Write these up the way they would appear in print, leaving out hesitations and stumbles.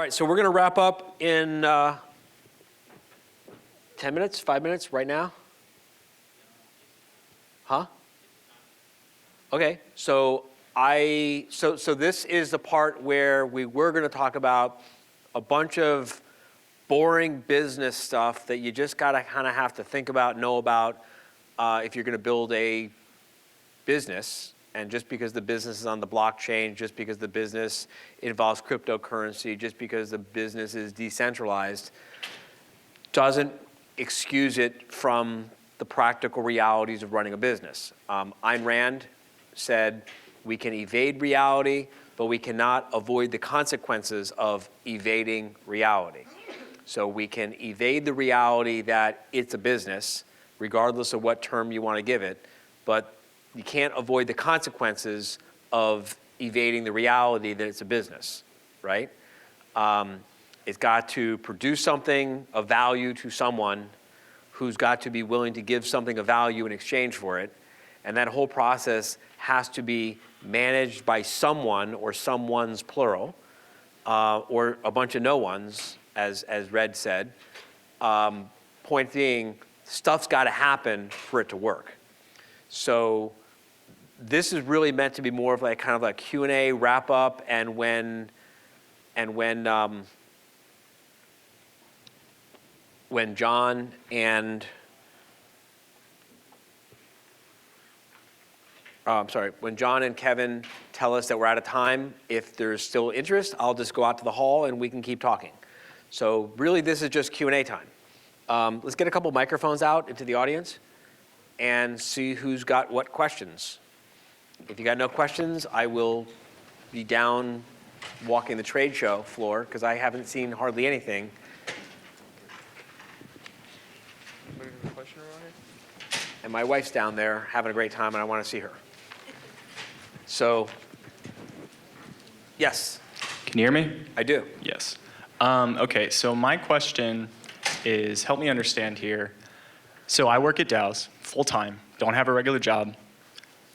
right, so we're going to wrap up in 10 minutes, 5 minutes, right now? Huh? Okay, so this is the part where we were going to talk about a bunch of boring business stuff that you just got to kind of have to think about, know about if you're going to build a business. And just because the business is on the blockchain, just because the business involves cryptocurrency, just because the business is decentralized, doesn't excuse it from the practical realities of running a business. Ayn Rand said we can evade reality, but we cannot avoid the consequences of evading reality. So we can evade the reality that it's a business, regardless of what term you want to give it, but you can't avoid the consequences of evading the reality that it's a business, right? It's got to produce something of value to someone who's got to be willing to give something of value in exchange for it. And that whole process has to be managed by someone or someone's plural, or a bunch of no ones, as Red said. Point being, stuff's got to happen for it to work. So this is really meant to be more of like kind of like Q&A wrap up, and when John and when John and Kevin tell us that we're out of time, if there's still interest, I'll just go out to the hall and we can keep talking. So really this is just Q&A time. Let's get a couple microphones out into the audience and see who's got what questions. If you got no questions, I will be down walking the trade show floor because I haven't seen hardly anything. And my wife's down there having a great time and I want to see her. So, yes. Can you hear me? I do. Yes. Okay, so my question is, help me understand here. So I work at DAOs full-time, don't have a regular job.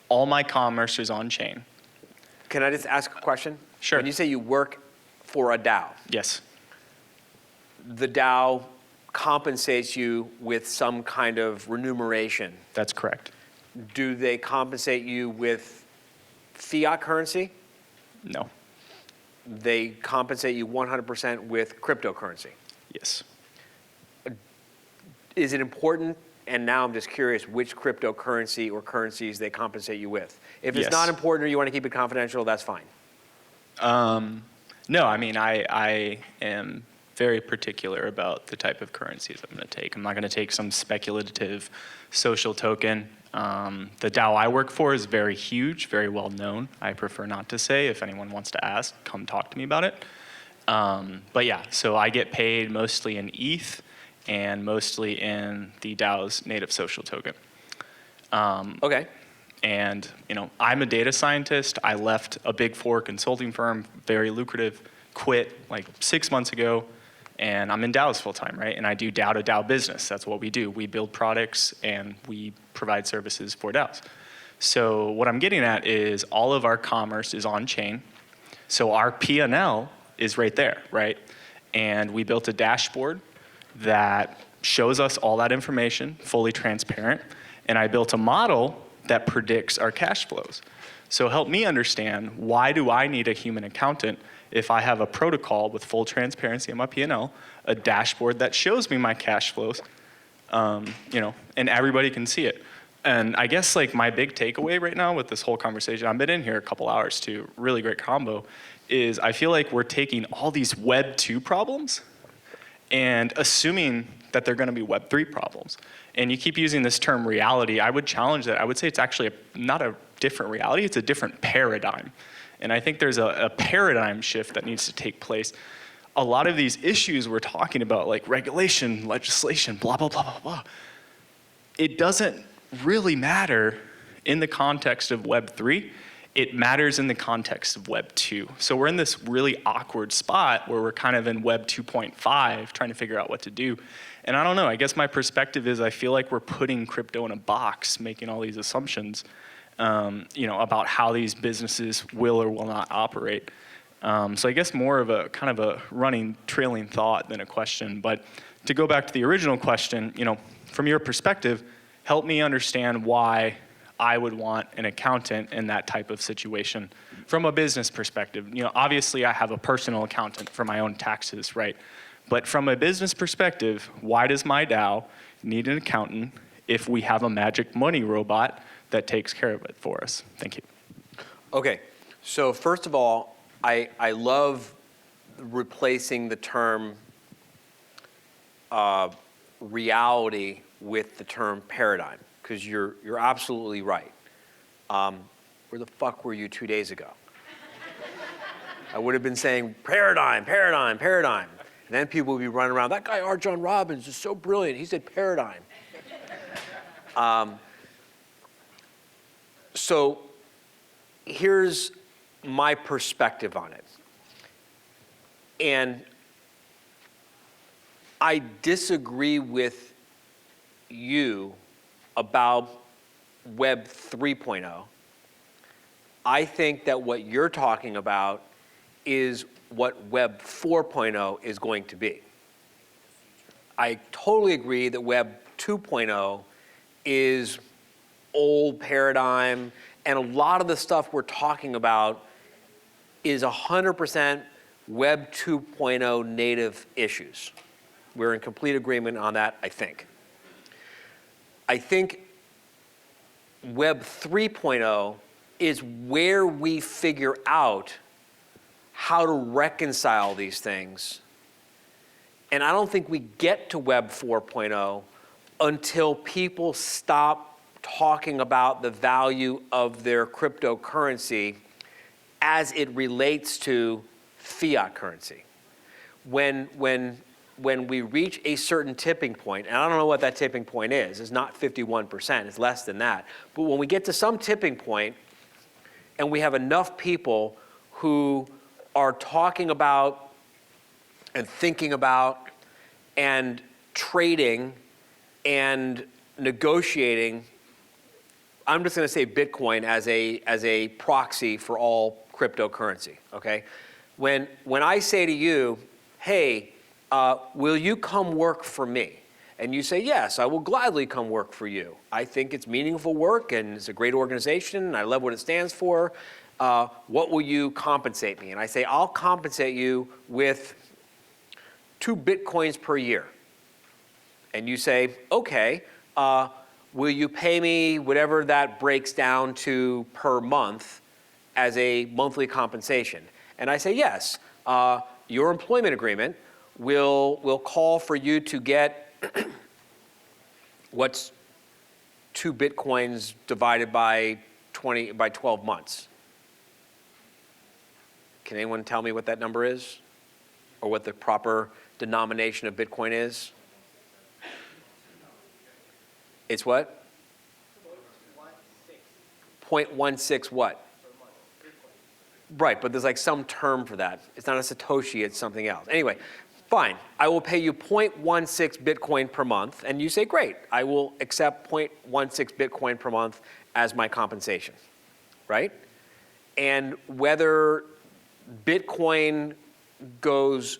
All my commerce is on-chain. Can I just ask a question? Sure. When you say you work for a DAO. Yes. The DAO compensates you with some kind of remuneration. That's correct. Do they compensate you with fiat currency? No. They compensate you 100% with cryptocurrency? Yes. Is it important, and now I'm just curious, which cryptocurrency or currencies they compensate you with? If it's not important or you want to keep it confidential, that's fine. No, I mean, I am very particular about the type of currencies I'm going to take. I'm not going to take some speculative social token. The DAO I work for is very huge, very well known. I prefer not to say. If anyone wants to ask, come talk to me about it. But yeah, so I get paid mostly in ETH and mostly in the DAO's native social token. Okay. And I'm a data scientist. I left a Big Four consulting firm, very lucrative, quit like 6 months ago, and I'm in DAOs full time, right? And I do DAO to DAO business. That's what we do. We build products and we provide services for DAOs. So what I'm getting at is all of our commerce is on chain. So our P&L is right there, right? And we built a dashboard that shows us all that information, fully transparent. And I built a model that predicts our cash flows. So help me understand, why do I need a human accountant if I have a protocol with full transparency in my P&L, a dashboard that shows me my cash flows, and everybody can see it. And I guess like my big takeaway right now with this whole conversation, I've been in here a couple hours too, really great combo, is I feel like we're taking all these Web 2 problems and assuming that they're going to be Web 3 problems. And you keep using this term reality. I would challenge that. I would say it's actually not a different reality, it's a different paradigm. And I think there's a paradigm shift that needs to take place. A lot of these issues we're talking about, like regulation, legislation, blah, blah, blah, blah, blah, it doesn't really matter in the context of Web 3. It matters in the context of Web 2. So we're in this really awkward spot where we're kind of in Web 2.5 trying to figure out what to do. And I don't know, I guess my perspective is I feel like we're putting crypto in a box, making all these assumptions about how these businesses will or will not operate. So I guess more of a kind of a running, trailing thought than a question. But to go back to the original question, from your perspective, help me understand why I would want an accountant in that type of situation from a business perspective. Obviously I have a personal accountant for my own taxes, right? But from a business perspective, why does my DAO need an accountant if we have a magic money robot that takes care of it for us? Thank you. Okay, so first of all, I love replacing the term reality with the term paradigm, because you're absolutely right. Where the fuck were you 2 days ago? I would have been saying paradigm, paradigm, paradigm. And then people would be running around, that guy Rjob Robbins is so brilliant, he said paradigm. So here's my perspective on it. And I disagree with you about Web 3.0. I think that what you're talking about is what Web 4.0 is going to be. I totally agree that Web 2.0 is old paradigm, and a lot of the stuff we're talking about is 100% Web 2.0 native issues. We're in complete agreement on that, I think. I think Web 3.0 is where we figure out how to reconcile these things. And I don't think we get to Web 4.0 until people stop talking about the value of their cryptocurrency as it relates to fiat currency. When we reach a certain tipping point, and I don't know what that tipping point is, it's not 51%, it's less than that. But when we get to some tipping point and we have enough people who are talking about and thinking about and trading and negotiating, I'm just going to say Bitcoin as a proxy for all cryptocurrency, okay? When I say to you, hey, will you come work for me? And you say, yes, I will gladly come work for you. I think it's meaningful work and it's a great organization and I love what it stands for. What will you compensate me? And I say, I'll compensate you with 2 Bitcoins per year. And you say, okay, will you pay me whatever that breaks down to per month as a monthly compensation? And I say, yes, your employment agreement will call for you to get what's 2 Bitcoins divided by 12 months. Can anyone tell me what that number is? Or what the proper denomination of Bitcoin is? It's what? 0.16 what? Right, but there's like some term for that. It's not a Satoshi, it's something else. Anyway, fine. I will pay you 0.16 Bitcoin per month. And you say, great, I will accept 0.16 Bitcoin per month as my compensation, right? And whether Bitcoin goes,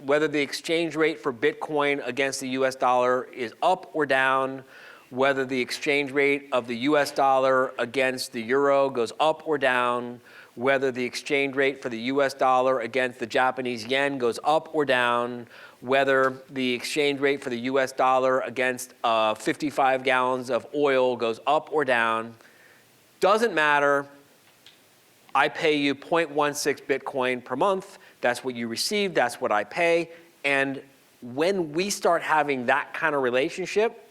whether the exchange rate for Bitcoin against the US dollar is up or down, whether the exchange rate of the US dollar against the euro goes up or down, whether the exchange rate for the US dollar against the Japanese yen goes up or down, whether the exchange rate for the US dollar against 55 gallons of oil goes up or down, doesn't matter. I pay you 0.16 Bitcoin per month. That's what you receive, that's what I pay. And when we start having that kind of relationship,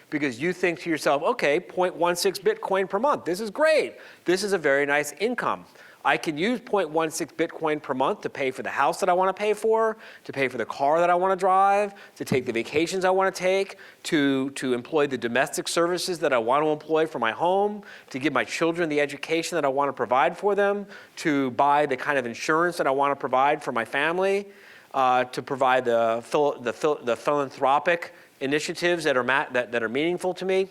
because you think to yourself, okay, 0.16 Bitcoin per month, this is great. This is a very nice income. I can use 0.16 Bitcoin per month to pay for the house that I want to pay for, to pay for the car that I want to drive, to take the vacations I want to take, to employ the domestic services that I want to employ for my home, to give my children the education that I want to provide for them, to buy the kind of insurance that I want to provide for my family, to provide the philanthropic initiatives that are meaningful to me.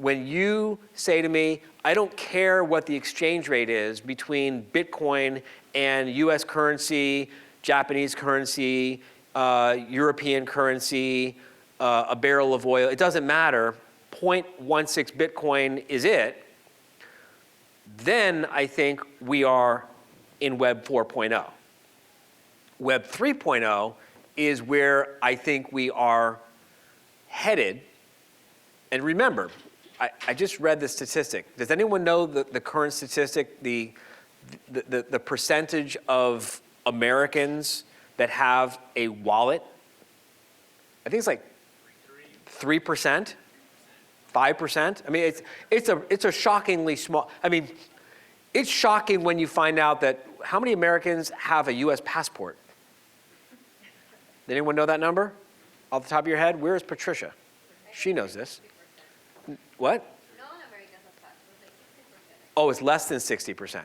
when you say to me, I don't care what the exchange rate is between Bitcoin and US currency, Japanese currency, European currency, a barrel of oil, it doesn't matter, 0.16 Bitcoin is it, then I think we are in Web 4.0. Web 3.0 is where I think we are headed. And remember, I just read the statistic. Does anyone know the current statistic, the percentage of Americans that have a wallet? I think it's like 3%, 5%. I mean, it's a shockingly small, I mean, it's shocking when you find out that how many Americans have a US passport? Did anyone know that number off the top of your head? Where is Patricia? She knows this. What? No one American has passports, like 60%. Oh, it's less than 60%.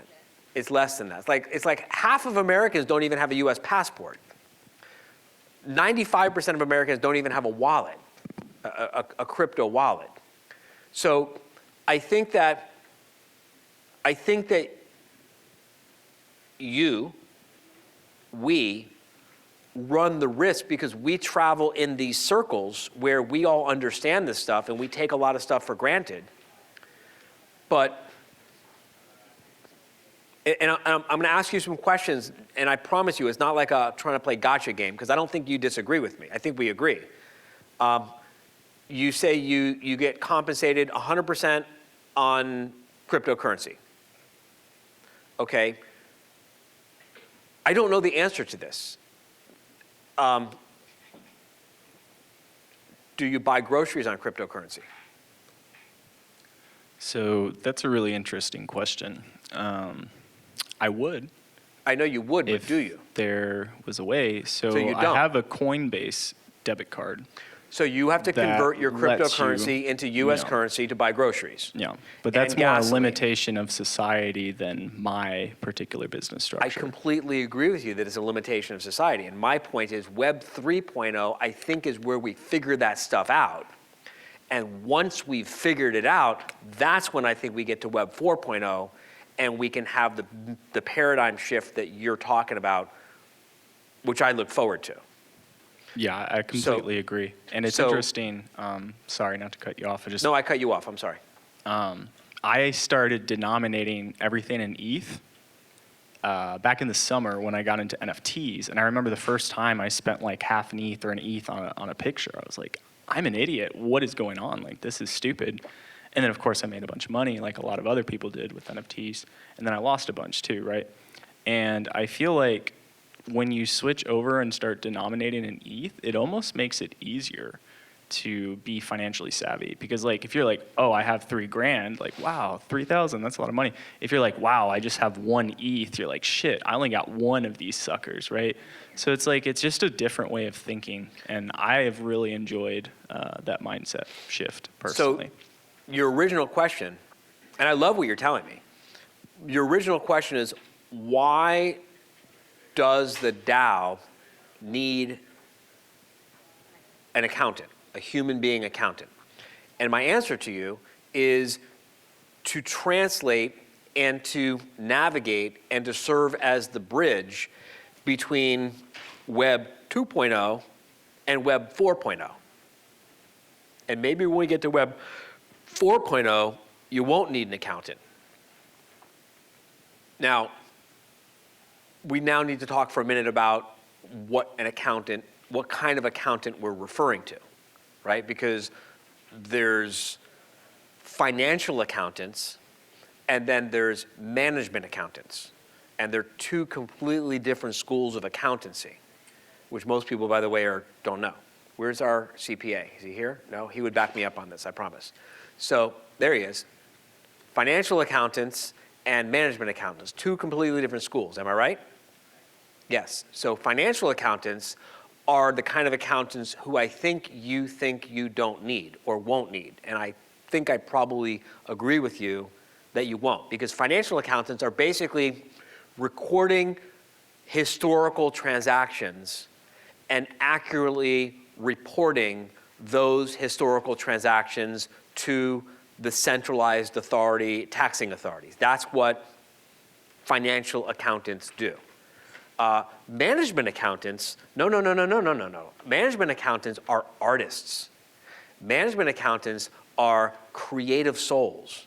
It's less than that. It's like half of Americans don't even have a US passport. 95% of Americans don't even have a wallet, a crypto wallet. So I think that we run the risk because we travel in these circles where we all understand this stuff and we take a lot of stuff for granted. But, and I'm going to ask you some questions, and I promise you it's not like trying to play gotcha game, because I don't think you disagree with me. I think we agree. You say you get compensated 100% on cryptocurrency. Okay. I don't know the answer to this. Do you buy groceries on cryptocurrency? So that's a really interesting question. I would. I know you would, but do you? There was a way. So you I don't. have a Coinbase debit card. So you have to that convert your lets cryptocurrency you, into US you know, currency to buy groceries. Yeah, but that's And more a gasoline. limitation of society than my particular business structure. I completely agree with you that it's a limitation of society. And my point is Web 3.0, I think, is where we figure that stuff out. And once we've figured it out, that's when I think we get to Web 4.0 and we can have the paradigm shift that you're talking about, which I look forward to. Yeah, I completely agree. And it's interesting. Sorry, not to cut you off. No, I cut you off. I'm sorry. I started denominating everything in ETH back in the summer when I got into NFTs. And I remember the first time I spent like half an ETH or an ETH on a picture. I was like, I'm an idiot. What is going on? Like, this is stupid. And then, of course, I made a bunch of money like a lot of other people did with NFTs. And then I lost a bunch too, right? And I feel like when you switch over and start denominating in ETH, it almost makes it easier to be financially savvy. Because like, if you're like, oh, I have $3,000, like, wow, 3,000, that's a lot of money. If you're like, wow, I just have one ETH, you're like, shit, I only got one of these suckers, right? So it's like, it's just a different way of thinking. And I have really enjoyed that mindset shift personally. So your original question, and I love what you're telling me, your original question is, why does the DAO need an accountant, a human being accountant? And my answer to you is to translate and to navigate and to serve as the bridge between Web 2.0 and Web 4.0. And maybe when we get to Web 4.0, you won't need an accountant. Now, we now need to talk for a minute about what kind of accountant we're referring to, right? Because there's financial accountants and then there's management accountants. And they're two completely different schools of accountancy, which most people, by the way, don't know. Where's our CPA? Is he here? No, he would back me up on this, I promise. So there he is. Financial accountants and management accountants, two completely different schools, am I right? Yes. So financial accountants are the kind of accountants who I think you don't need or won't need. And I think I probably agree with you that you won't, because financial accountants are basically recording historical transactions and accurately reporting those historical transactions to the centralized authority, taxing authorities. That's what financial accountants do. Management accountants, no. Management accountants are artists. Management accountants are creative souls.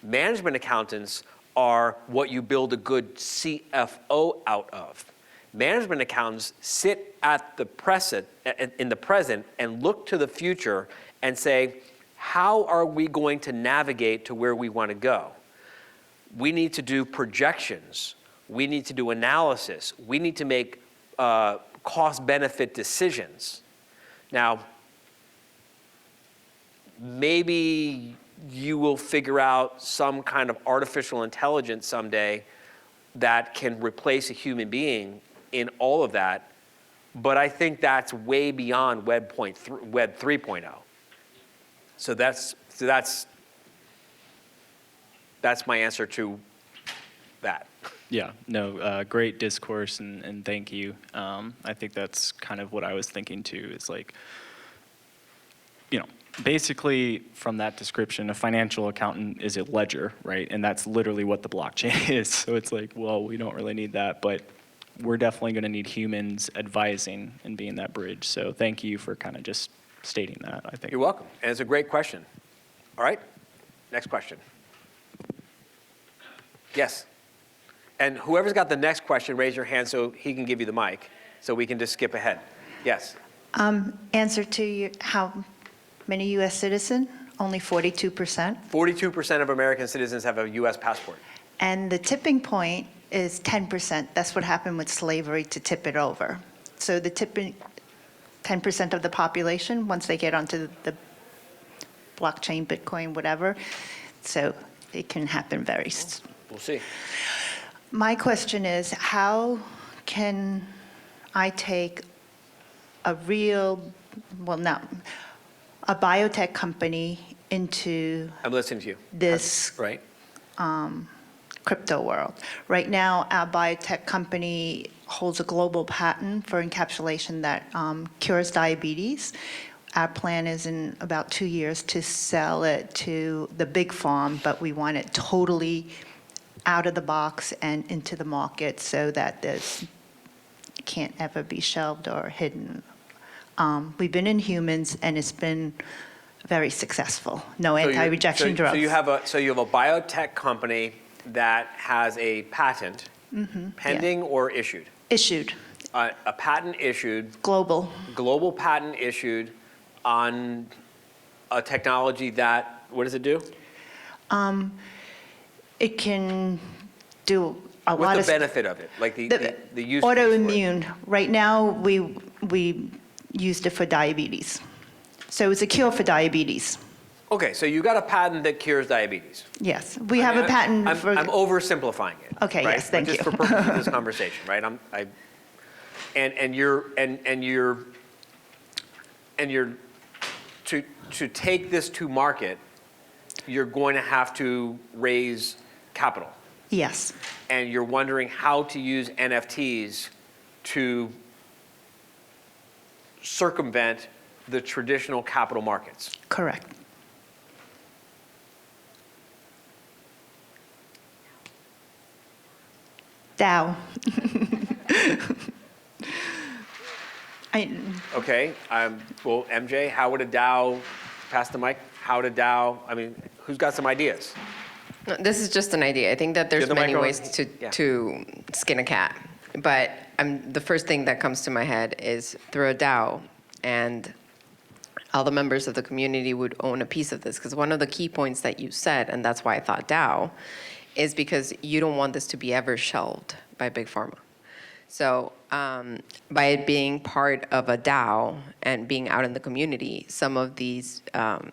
Management accountants are what you build a good CFO out of. Management accountants sit at the in the present and look to the future and say, how are we going to navigate to where we want to go? We need to do projections. We need to do analysis. We need to make cost-benefit decisions. Now, maybe you will figure out some kind of artificial intelligence someday that can replace a human being in all of that, but I think that's way beyond Web 3.0. So that's my answer to that. Yeah, no, great discourse and thank you. I think that's kind of what I was thinking too, is like, basically from that description, a financial accountant is a ledger, right? And that's literally what the blockchain is. So it's like, well, we don't really need that, but we're definitely going to need humans advising and being that bridge. So thank you for kind of just stating that, I think. You're welcome, and it's a great question. All right, next question. Yes, and whoever's got the next question, raise your hand so he can give you the mic, so we can just skip ahead. Yes. Answer to how many U.S. citizen? Only 42%. 42% of American citizens have a U.S. passport. And the tipping point is 10%. That's what happened with slavery to tip it over. So the tipping, 10% of the population, once they get onto the blockchain, Bitcoin, whatever, so it can happen very soon. We'll see. My question is, how can I take a biotech company into I'm listening to you. this Right. crypto world? Right now, our biotech company holds a global patent for encapsulation that cures diabetes. Our plan is in about 2 years to sell it to the big farm, but we want it totally out of the box and into the market so that this can't ever be shelved or hidden. We've been in humans, and it's been very successful. No anti-rejection drugs. So you have a biotech company that has a patent pending or issued? Issued. A patent issued. Global. Global patent issued on a technology that, what does it do? It can do a lot What's of the benefit of it? Like the use case for it? autoimmune. Right now, we used it for diabetes. So it's a cure for diabetes. Okay, so you got a patent that cures diabetes. Yes, we have a patent I'm for. oversimplifying it. Okay, right? yes, thank But you. just for purposes of this conversation, right? To take this to market, you're going to have to raise capital. Yes, And you're wondering how to use NFTs to circumvent the traditional capital markets. correct. DAO. Okay, well, MJ, how would a DAO, pass the mic, how would a DAO, who's got some ideas? No, this is just an idea. I think that there's Get the many mic on. ways Yeah. to skin a cat. But the first thing that comes to my head is through a DAO, and all the members of the community would own a piece of this. Because one of the key points that you said, and that's why I thought DAO, is because you don't want this to be ever shelved by Big Pharma. So by it being part of a DAO and being out in the community, some of these, I'm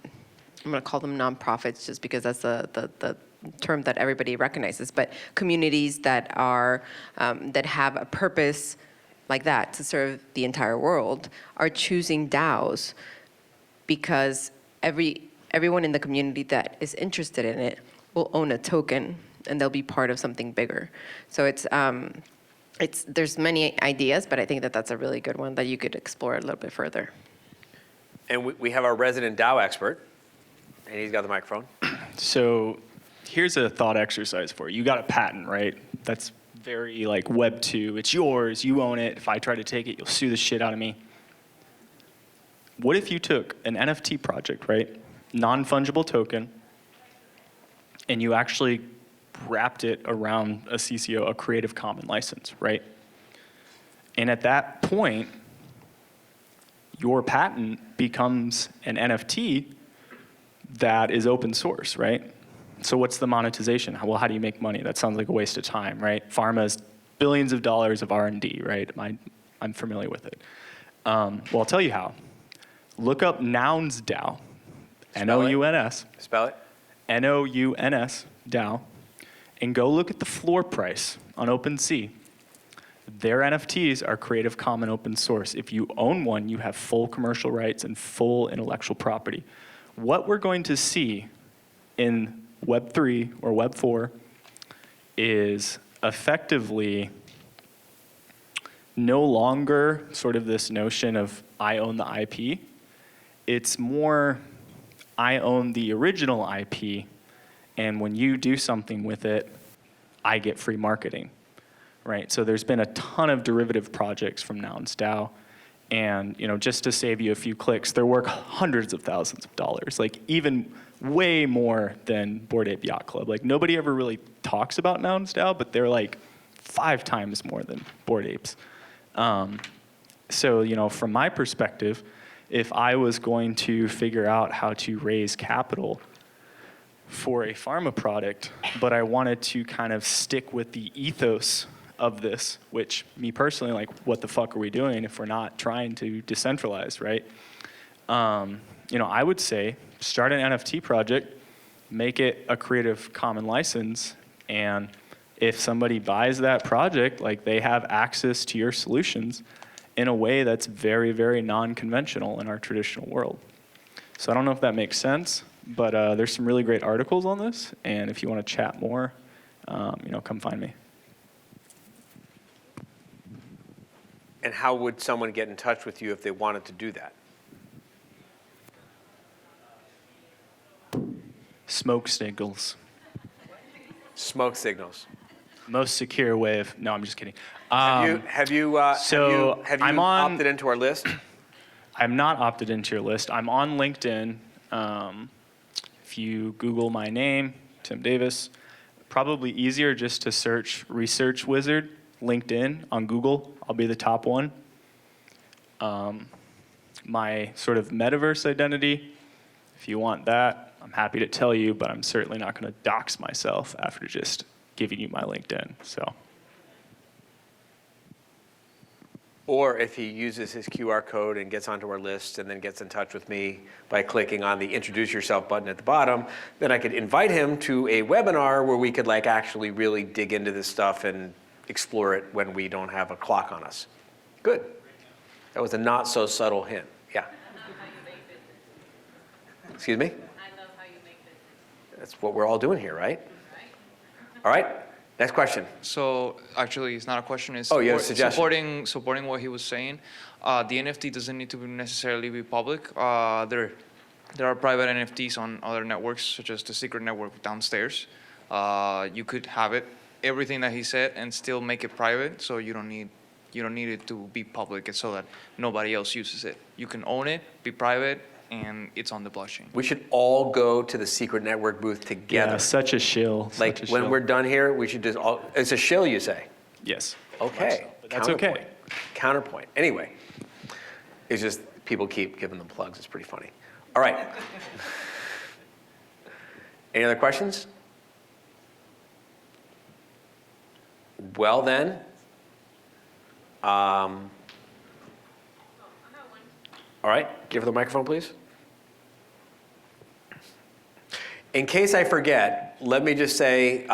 going to call them nonprofits just because that's the term that everybody recognizes, but communities that are that have a purpose like that to serve the entire world are choosing DAOs because everyone in the community that is interested in it will own a token and they'll be part of something bigger. So there's many ideas, but I think that that's a really good one that you could explore a little bit further. And we have our resident DAO expert, and he's got the microphone. So here's a thought exercise for you. You got a patent, right? That's very like Web 2. It's yours. You own it. If I try to take it, you'll sue the shit out of me. What if you took an NFT project, right? Non-fungible token, and you actually wrapped it around a CCO, a Creative Commons license, right? And at that point, your patent becomes an NFT that is open source, right? So what's the monetization? Well, how do you make money? That sounds like a waste of time, right? Pharma is billions of dollars of R&D, right? I'm familiar with it. Well, I'll tell you how. Look up Nouns DAO, N-O-U-N-S. Spell it. N-O-U-N-S, DAO, and go look at the floor price on OpenSea. Their NFTs are Creative Commons open source. If you own one, you have full commercial rights and full intellectual property. What we're going to see in Web 3 or Web 4 is effectively no longer sort of this notion of I own the IP. It's more I own the original IP, and when you do something with it, I get free marketing. Right, so there's been a ton of derivative projects from Nouns DAO, and just to save you a few clicks, they're worth hundreds of thousands of dollars, like even way more than Bored Ape Yacht Club. Like nobody ever really talks about Nouns DAO, but they're like 5 times more than Bored Apes. So from my perspective, if I was going to figure out how to raise capital for a pharma product, but I wanted to kind of stick with the ethos of this, which me personally, like, what the fuck are we doing if we're not trying to decentralize, right? I would say start an NFT project, make it a Creative Commons license, and if somebody buys that project, like, they have access to your solutions in a way that's very, very non-conventional in our traditional world. So I don't know if that makes sense, but there's some really great articles on this, and if you want to chat more, come find me. And how would someone get in touch with you if they wanted to do that? Smoke signals. Smoke signals. Most secure way of, no, I'm just kidding. Have you opted into our list? I'm not opted into your list. I'm on LinkedIn. If you Google my name, Tim Davis, probably easier just to search Research Wizard, LinkedIn on Google. I'll be the top one. My sort of metaverse identity, if you want that, I'm happy to tell you, but I'm certainly not going to dox myself after just giving you my LinkedIn. So. Or if he uses his QR code and gets onto our list and then gets in touch with me by clicking on the Introduce Yourself button at the bottom, then I could invite him to a webinar where we could actually really dig into this stuff and explore it when we don't have a clock on us. Good. That was a not so subtle hint. Yeah. Excuse me? I love how you make business. That's what we're all doing here, right? All right. Next question. So actually, it's not a question. It's Oh, you have a suggestion. supporting what he was saying. The NFT doesn't need to necessarily be public. There are private NFTs on other networks, such as the Secret Network downstairs. You could have it, everything that he said, and still make it private. So you don't need it to be public, so that nobody else uses it. You can own it, be private, and it's on the blockchain. We should all go to the Secret Network booth together. Yeah, such a shill. When we're done here, we should just all, it's a shill, you say? Yes. Okay. But that's okay. Counterpoint. Anyway, it's just people keep giving them plugs. It's pretty funny. All right. Any other questions? Well then, all right, give her the microphone, please. In case I forget, let me just say,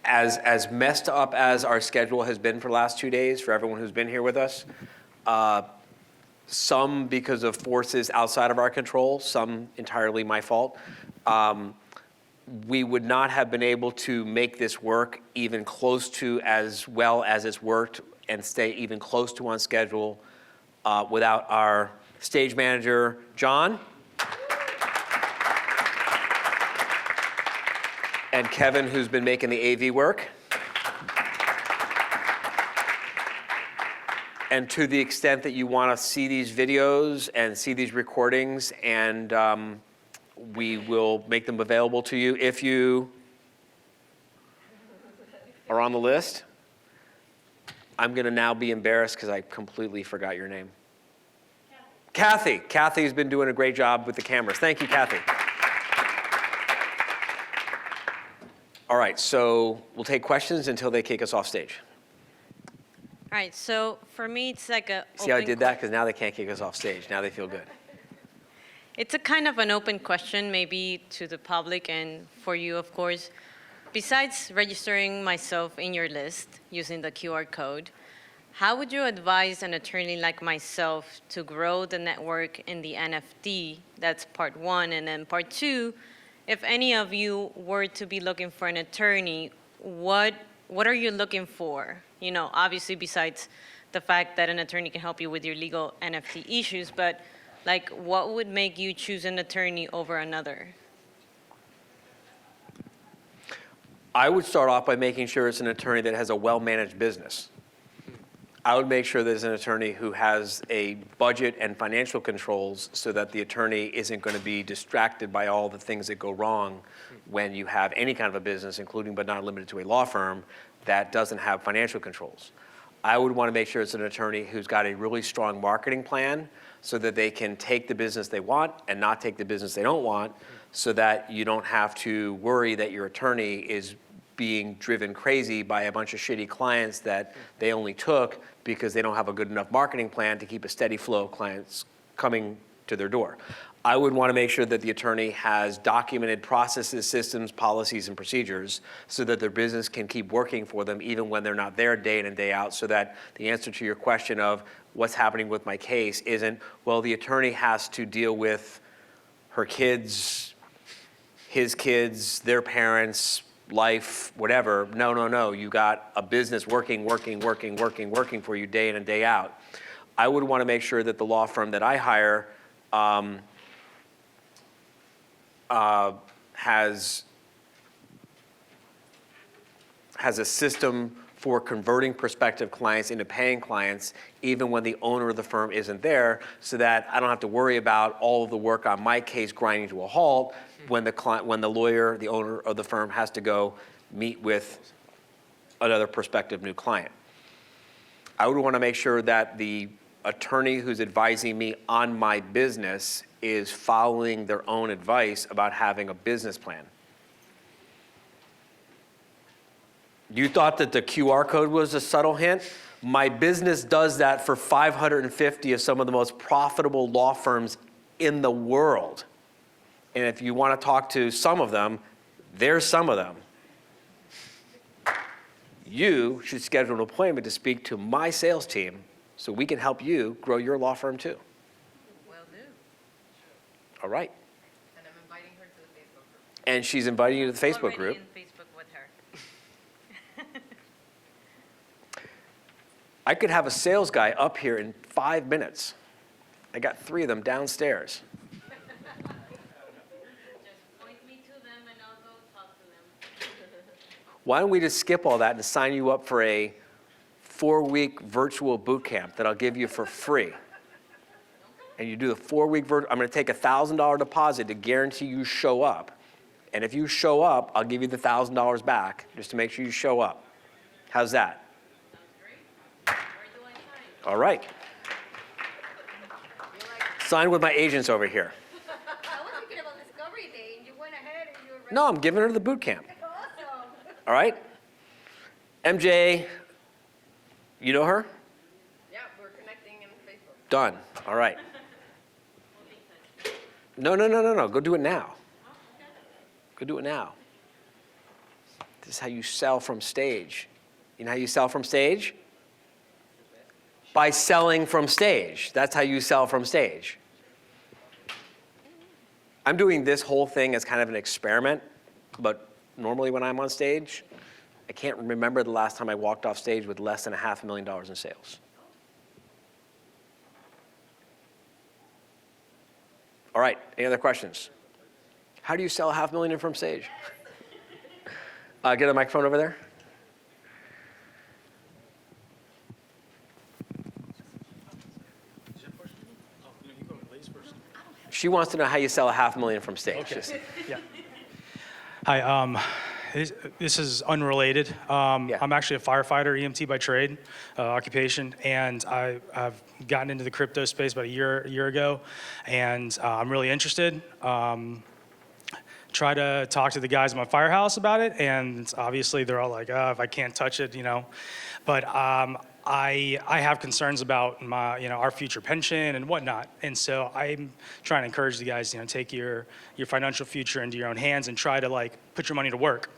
as messed up as our schedule has been for the last 2 days, for everyone who's been here with us, some because of forces outside of our control, some entirely my fault, we would not have been able to make this work even close to as well as it's worked and stay even close to on schedule without our stage manager, John. And Kevin, who's been making the AV work. And to the extent that you want to see these videos and see these recordings, and we will make them available to you if you are on the list. I'm going to now be embarrassed because I completely forgot your name. Kathy. Kathy's been doing a great job with the cameras. Thank you, Kathy. All right, so we'll take questions until they kick us off stage. All right, so for me, it's like a. See how I did that? Because now they can't kick us off stage. Now they feel good. It's a kind of an open question, maybe to the public and for you, of course. Besides registering myself in your list using the QR code, how would you advise an attorney like myself to grow the network in the NFT? That's part one. And then part two, if any of you were to be looking for an attorney, what are you looking for? You know, obviously besides the fact that an attorney can help you with your legal NFT issues, but like what would make you choose an attorney over another? I would start off by making sure it's an attorney that has a well-managed business. I would make sure there's an attorney who has a budget and financial controls so that the attorney isn't going to be distracted by all the things that go wrong when you have any kind of a business, including but not limited to a law firm, that doesn't have financial controls. I would want to make sure it's an attorney who's got a really strong marketing plan so that they can take the business they want and not take the business they don't want, so that you don't have to worry that your attorney is being driven crazy by a bunch of shitty clients that they only took because they don't have a good enough marketing plan to keep a steady flow of clients coming to their door. I would want to make sure that the attorney has documented processes, systems, policies, and procedures so that their business can keep working for them even when they're not there day in and day out, so that the answer to your question of what's happening with my case isn't, well, the attorney has to deal with her kids, his kids, their parents, life, whatever. No. You got a business working for you day in and day out. I would want to make sure that the law firm that I hire has a system for converting prospective clients into paying clients, even when the owner of the firm isn't there, so that I don't have to worry about all of the work on my case grinding to a halt when the lawyer, the owner of the firm, has to go meet with another prospective new client. I would want to make sure that the attorney who's advising me on my business is following their own advice about having a business plan. You thought that the QR code was a subtle hint? My business does that for 550 of some of the most profitable law firms in the world. And if you want to talk to some of them, there's some of them. You should schedule an appointment to speak to my sales team so we can help you grow your law firm too. Will do. All right. And I'm inviting her to the Facebook group. And she's inviting you to the Facebook Already group. in Facebook with her. I could have a sales guy up here in 5 minutes. I got 3 of them downstairs. Just point me to them and I'll go talk to them. Why don't we just skip all that and sign you up for a 4-week virtual boot camp that I'll give you for free. And you do the 4-week I'm going to take a $1,000 deposit to guarantee you show up. And if you show up, I'll give you the $1,000 back just to make sure you show up. How's that? Sounds great. Where do I sign? All right. Sign with my agents over here. I was thinking about Discovery Day, and you went ahead and you were No, I'm giving her the boot camp. awesome. All right? MJ, you know her? Yeah, we're connecting in Facebook. Done. All right. No. Go do it now. Go do it now. This is how you sell from stage. You know how you sell from stage? By selling from stage. That's how you sell from stage. I'm doing this whole thing as kind of an experiment, but normally when I'm on stage, I can't remember the last time I walked off stage with less than $500,000 in sales. All right, any other questions? How do you sell $500,000 from stage? Get a microphone over there. She wants to know how you sell $500,000 from stage. Okay. Just- Yeah. Hi. This is unrelated. I'm actually a firefighter, EMT by trade, occupation, and I've gotten into the crypto space about a year ago, and I'm really interested. Try to talk to the guys in my firehouse about it, and obviously they're all like, "Oh, if I can't touch it, you know." But I have concerns about my, our future pension and whatnot, and so I'm trying to encourage the guys, take your financial future into your own hands and try to put your money to work.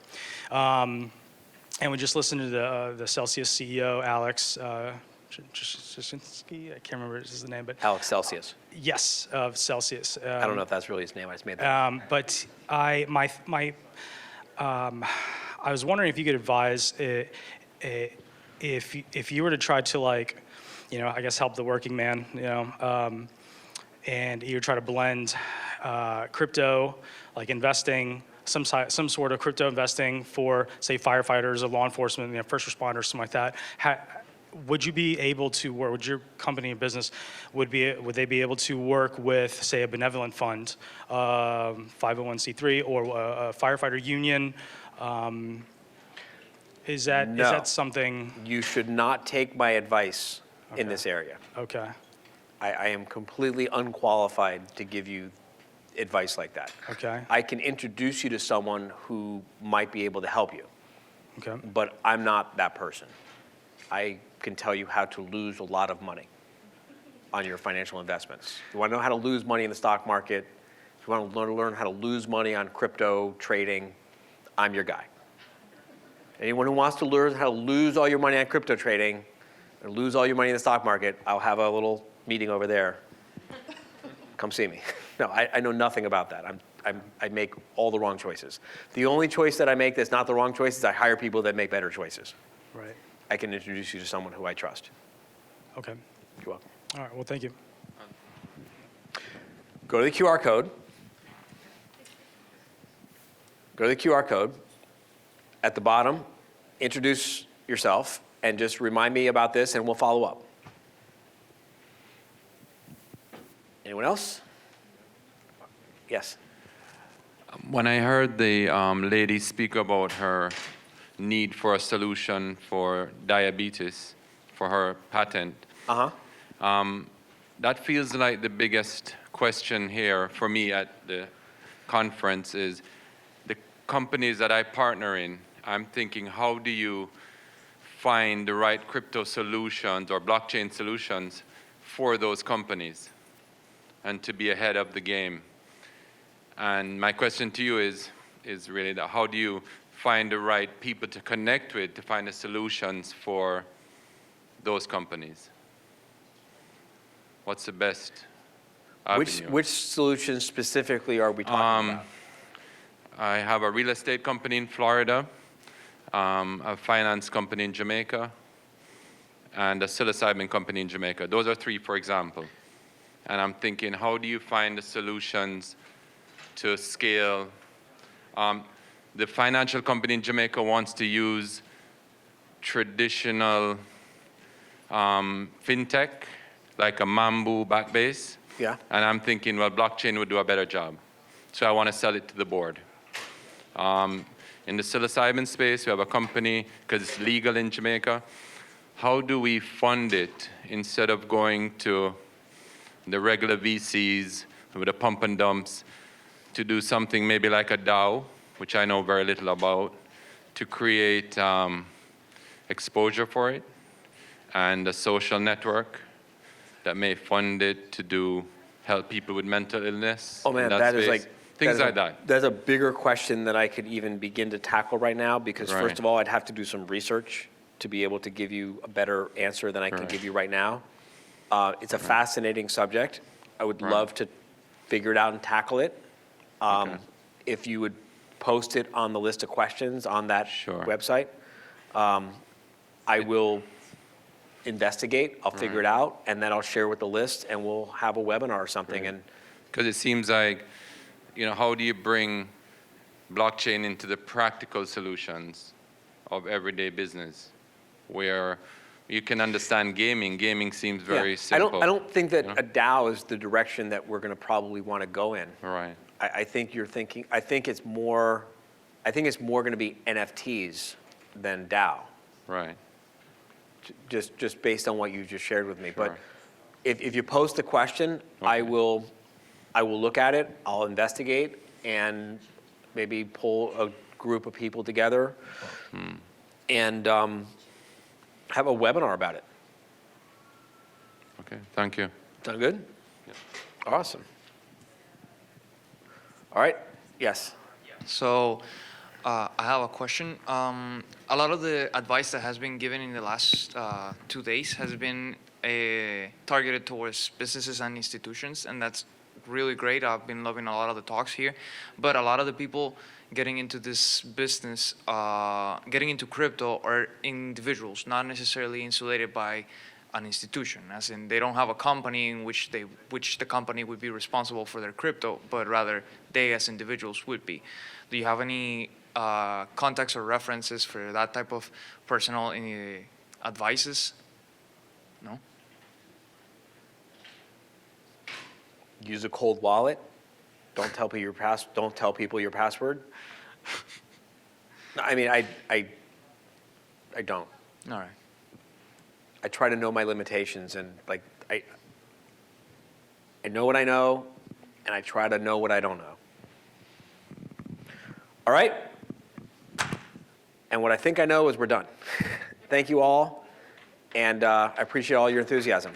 And we just listened to the Celsius CEO, Alex Jasinski. I can't remember his name, but Alex Celsius. yes, of Celsius. I don't know if that's really his name. I just made that. But I was wondering if you could advise if you were to try to I guess help the working man, and you try to blend crypto, like investing, some sort of crypto investing for, say, firefighters or law enforcement, first responders, something like that. Would you be able to work? Would your company or business would they be able to work with, say, a benevolent fund, 501c3, or a firefighter union? Is that something? You should not take my advice in this area. Okay. I am completely unqualified to give you advice like that. Okay. I can introduce you to someone who might be able to help you, Okay. but I'm not that person. I can tell you how to lose a lot of money on your financial investments. If you want to know how to lose money in the stock market, if you want to learn how to lose money on crypto trading, I'm your guy. Anyone who wants to learn how to lose all your money on crypto trading or lose all your money in the stock market, I'll have a little meeting over there. Come see me. No, I know nothing about that. I make all the wrong choices. The only choice that I make that's not the wrong choice is I hire people that make better choices. Right. I can introduce you to someone who I trust. Okay. You're welcome. All right. Well, thank you. Go to the QR code. Go to the QR code. At the bottom, introduce yourself and just remind me about this and we'll follow up. Anyone else? Yes. When I heard the lady speak about her need for a solution for diabetes, for her patent, that feels like the biggest question here for me at the conference is the companies that I partner in. I'm thinking, how do you find the right crypto solutions or blockchain solutions for those companies and to be ahead of the game? And my question to you is really that how do you find the right people to connect with to find the solutions for those companies? What's the best avenue? Which solutions specifically are we talking about? I have a real estate company in Florida, a finance company in Jamaica, and a psilocybin company in Jamaica. Those are three, for example. And I'm thinking, how do you find the solutions to scale? The financial company in Jamaica wants to use traditional fintech, like a Mambu Backbase. Yeah. And I'm thinking, well, blockchain would do a better job. So I want to sell it to the board. In the psilocybin space, we have a company, because it's legal in Jamaica. How do we fund it instead of going to the regular VCs with the pump and dumps to do something maybe like a DAO, which I know very little about, to create exposure for it, and a social network that may fund it to help people with mental illness. Oh man, in that is space. like Things like that. That's a bigger question than I could even begin to tackle right now because Right. first of all, I'd have to do some research to be able to give you a better answer than I can Right. give you right now. It's a fascinating subject. I would Right. love to figure it out and tackle it. Okay. If you would post it on the list of questions on that Sure. website, I will investigate, I'll figure it out, and then I'll share with the list and we'll have a webinar or something. Great. And Because it seems like, how do you bring blockchain into the practical solutions of everyday business, where you can understand gaming. Gaming seems very Yeah. simple. I don't think that you know? a DAO is the direction that we're going to probably want to go in. Right. I think you're thinking, I think it's more going to be NFTs than DAO, Right. just based on what you just shared with me. But Sure. if you post the question, I Okay. will look at it, I'll investigate, and maybe pull a group of people together and have a webinar about it. Okay. Thank you. Sound good? Awesome. All right. Yes. So I have a question. A lot of the advice that has been given in the last 2 days has been targeted towards businesses and institutions, and that's really great. I've been loving a lot of the talks here. But a lot of the people getting into this business, getting into crypto, are individuals, not necessarily insulated by an institution, as in they don't have a company in which the company would be responsible for their crypto, but rather they as individuals would be. Do you have any contacts or references for that type of personal advices? No? Use a cold wallet. Don't tell people your password. No, I mean, I don't. All right. I try to know my limitations, and like I know what I know, and I try to know what I don't know. All right? And what I think I know is we're done. Thank you all, and I appreciate all your enthusiasm.